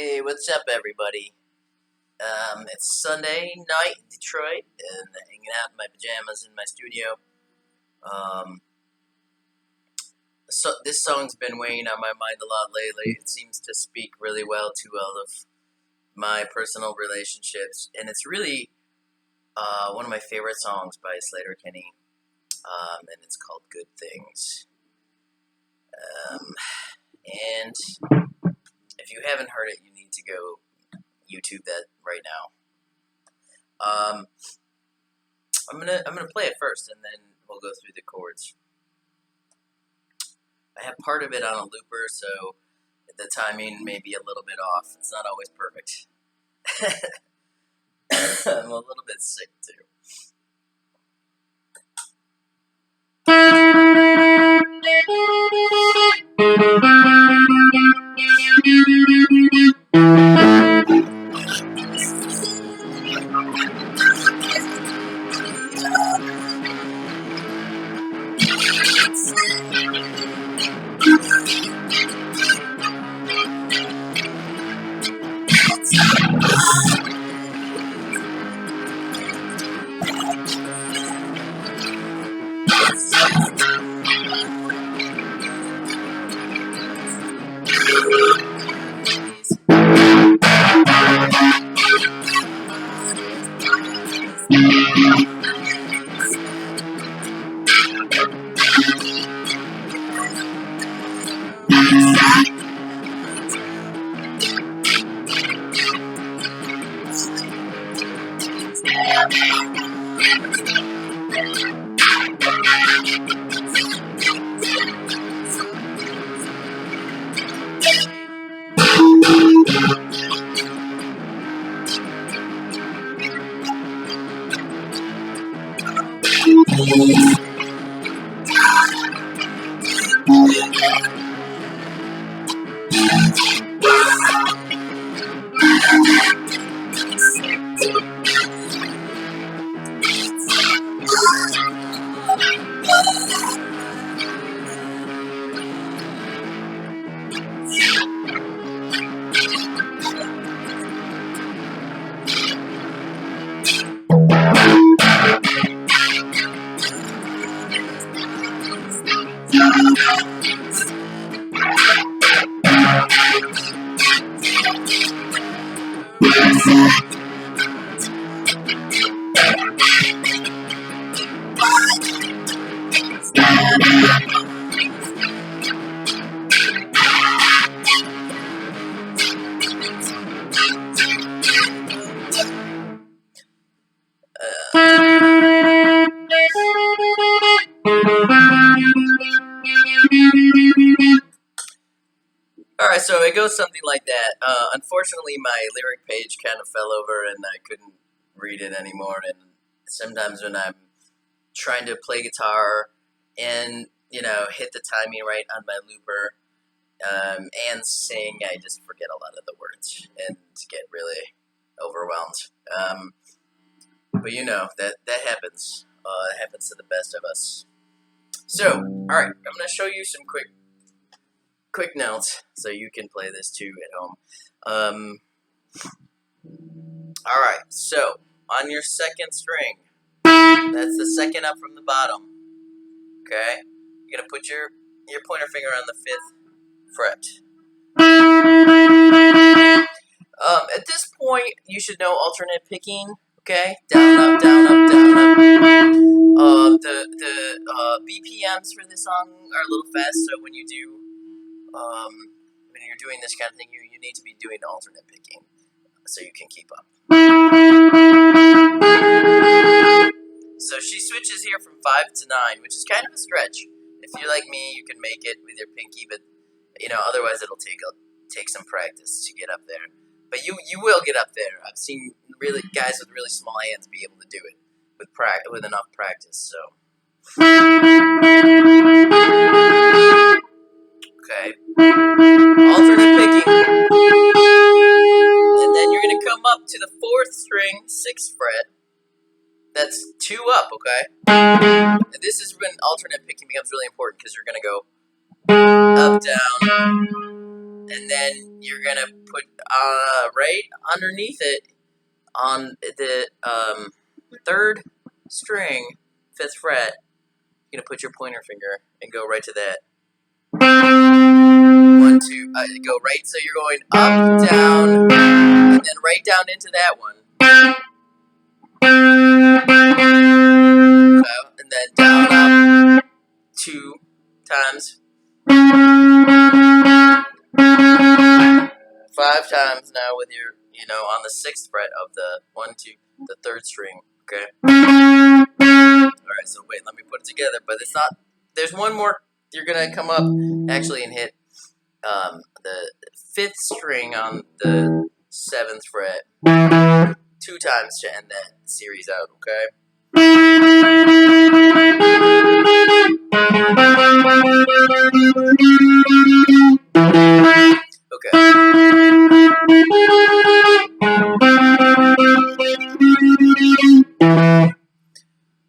Hey, what's up, everybody? It's Sunday night in Detroit, and hanging out in my pajamas in my studio. So this song's been weighing on my mind a lot lately. It seems to speak really well to all of my personal relationships, and it's really one of my favorite songs by Sleater, Kinney, and it's called "Good Things." And if you haven't heard it, you need to go YouTube that right now. I'm gonna play it first, and then we'll go through the chords. I have part of it on a looper, so the timing may be a little bit off. It's not always perfect. I'm a little bit sick too. Alright, so it goes something like that. Unfortunately, my lyric page kind of fell over and I couldn't read it anymore. And sometimes when I'm trying to play guitar and, hit the timing right on my looper and sing, I just forget a lot of the words and get really overwhelmed. But that happens. It happens to the best of us. So, alright, I'm going to show you some quick notes so you can play this too at home. Alright, so on your second string, that's the second up from the bottom. Okay? You're gonna put your pointer finger on the 5th fret. At this point, you should know alternate picking. Okay? Down, up, down, up, down, up. The BPMs for this song are a little fast, so when you're doing this kind of thing, you need to be doing alternate picking so you can keep up. So she switches here from 5 to 9, which is kind of a stretch. If you're like me, you can make it with your pinky, but otherwise it'll take some practice to get up there. But you will get up there. I've seen guys with really small hands be able to do it with enough practice. So okay, alternate picking, and then you're gonna come up to the 4th string, 6th fret. That's 2 up, okay? And this is when alternate picking becomes really important because you're gonna go up, down, And then you're gonna put right underneath it on the 3rd string, 5th fret. You're gonna put your pointer finger and go right to that. 1, 2. Go right. So you're going up, down, and then right down into that one. Okay, and then down, up 2 times. 5 times now with your, on the 6th fret of the 1, 2, the 3rd string. Okay. All right. So wait, let me put it together. But it's not. There's one more. You're gonna come up actually and hit the 5th string on the 7th fret 2 times to end that series out. Okay. Okay.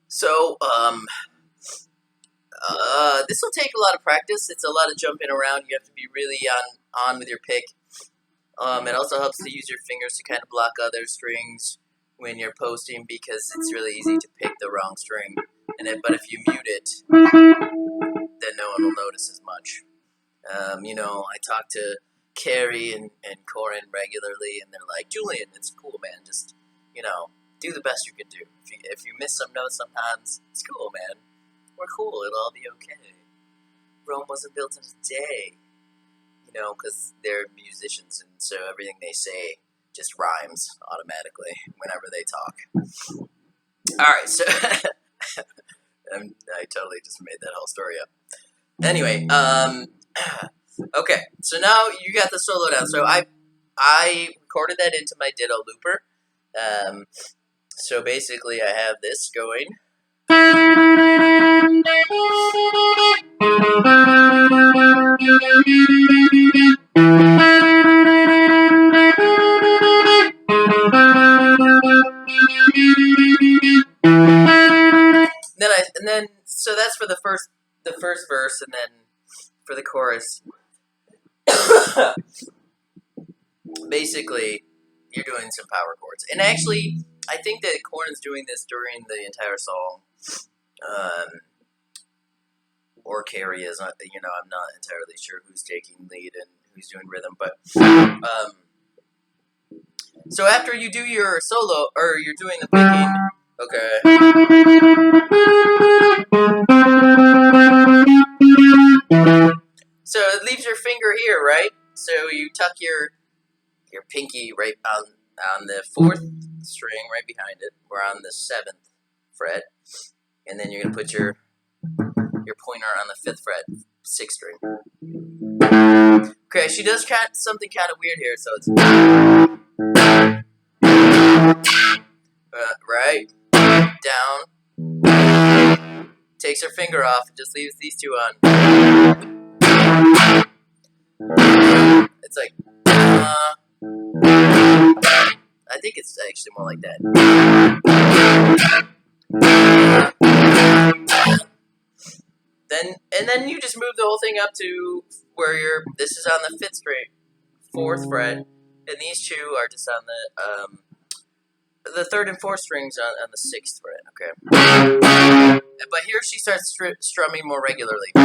So, this will take a lot of practice. It's a lot of jumping around. You have to be really on with your pick. It also helps to use your fingers to kind of block other strings when you're posting, because it's really easy to pick the wrong string. But if you mute it, then no one will notice as much. I talk to Carrie and Corin regularly, and they're like, Julian, it's cool, man. Just, do the best you can do. If you miss some notes sometimes, it's cool, man. We're cool. It'll all be okay. Rome wasn't built in a day, because they're musicians, and so everything they say just rhymes automatically whenever they talk. All right, so I totally just made that whole story up. Anyway, okay, so now you got the solo down. So I recorded that into my Ditto looper. So basically, I have this going. So that's for the first verse, and then for the chorus, basically, you're doing some power chords. And actually, I think that Corin's doing this during the entire song, or Carrie is. I'm not entirely sure who's taking lead and who's doing rhythm, but so after you do your solo, or you're doing the picking, okay. So it leaves your finger here, right? So you tuck your pinky right on the 4th string, right behind it. We're on the 7th fret, and then you're gonna put your pointer on the 5th fret, 6th string. Okay, she does something kind of weird here, so it's right, down, takes her finger off, and just leaves these 2 on. It's like, I think it's actually more like that. Then you just move the whole thing up to where this is on the 5th string, 4th fret, and these 2 are just on the 3rd and 4th strings on the 6th fret. Okay. But here she starts strumming more regularly. You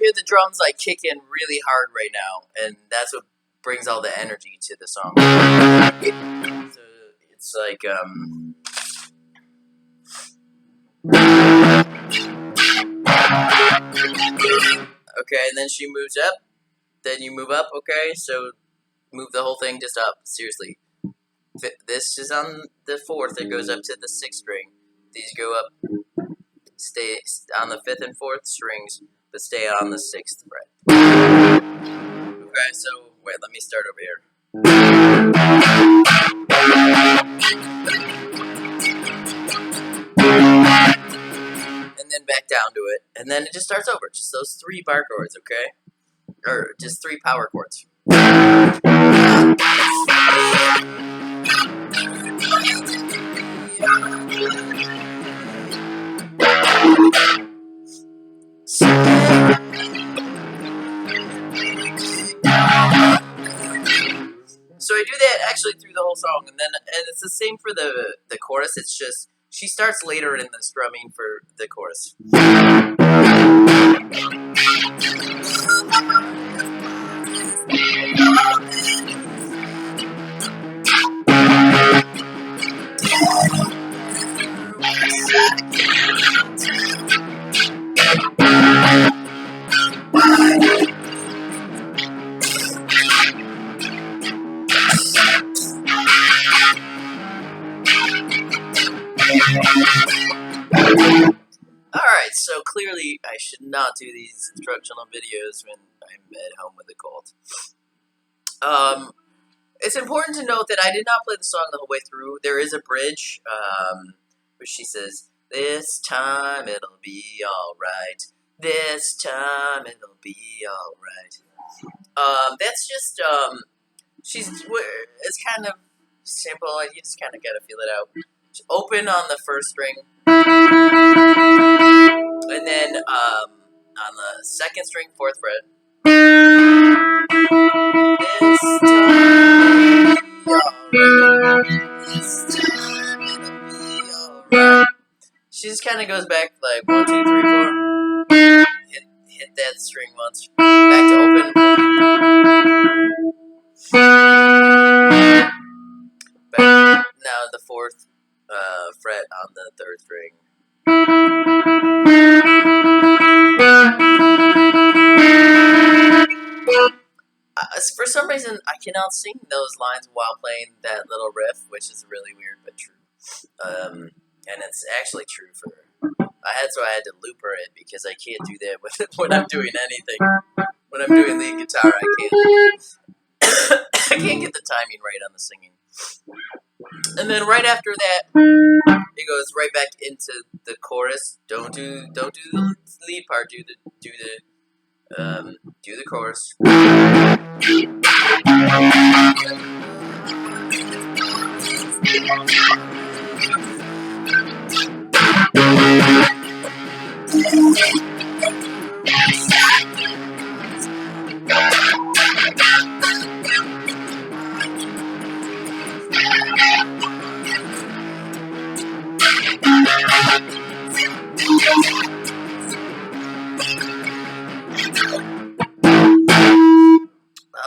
hear the drums like kick in really hard right now, and that's what brings all the energy to the song. So it's like okay, and then she moves up. Then you move up. Okay, so move the whole thing just up. Seriously, this is on the 4th. It goes up to the 6th string. These go up, stay on the 5th and 4th strings, but stay on the 6th fret. Okay, so wait, let me start over here. And then back down to it, and then it just starts over. Just those 3 bar chords, okay? Or just 3 power chords. So I do that actually through the whole song, and it's the same for the chorus. It's just she starts later in the strumming for the chorus. Alright, so clearly I should not do these instructional videos when I'm at home with a cold. It's important to note that I did not play the song the whole way through. There is a bridge, where she says, "This time it'll be alright. This time it'll be alright." That's just, it's kind of simple. You just kind of gotta feel it out. Just open on the first string. And then, on the second string, 4th fret. This time it'll be alright. She just kind of goes back like 1, 2, 3, 4. Hit that string once. Back to open. Back. Now the 4th fret on the 3rd string. For some reason, I cannot sing those lines while playing that little riff, which is really weird but true. And it's actually true for. So I had to looper it because I can't do that when I'm doing anything. When I'm doing lead guitar, I can't. I can't get the timing right on the singing. And then right after that, it goes right back into the chorus. Don't do the lead part. Do the chorus.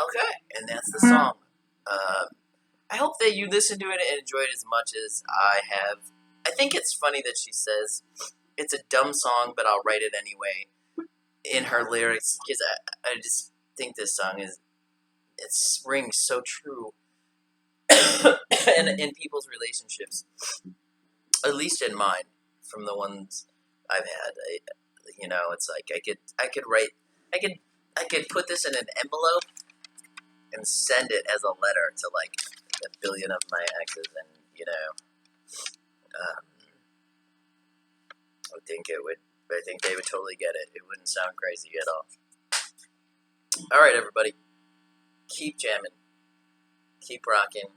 Okay, and that's the song. I hope that you listened to it and enjoyed it as much as I have. I think it's funny that she says it's a dumb song, but I'll write it anyway in her lyrics, because I just think this song it rings so true in people's relationships, at least in mine, from the ones I've had. It's like I could put this in an envelope and send it as a letter to like a billion of my exes, and I think they would totally get it. It wouldn't sound crazy at all. All right, everybody, keep jamming, keep rocking.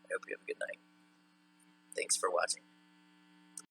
I hope you have a good night. Thanks for watching.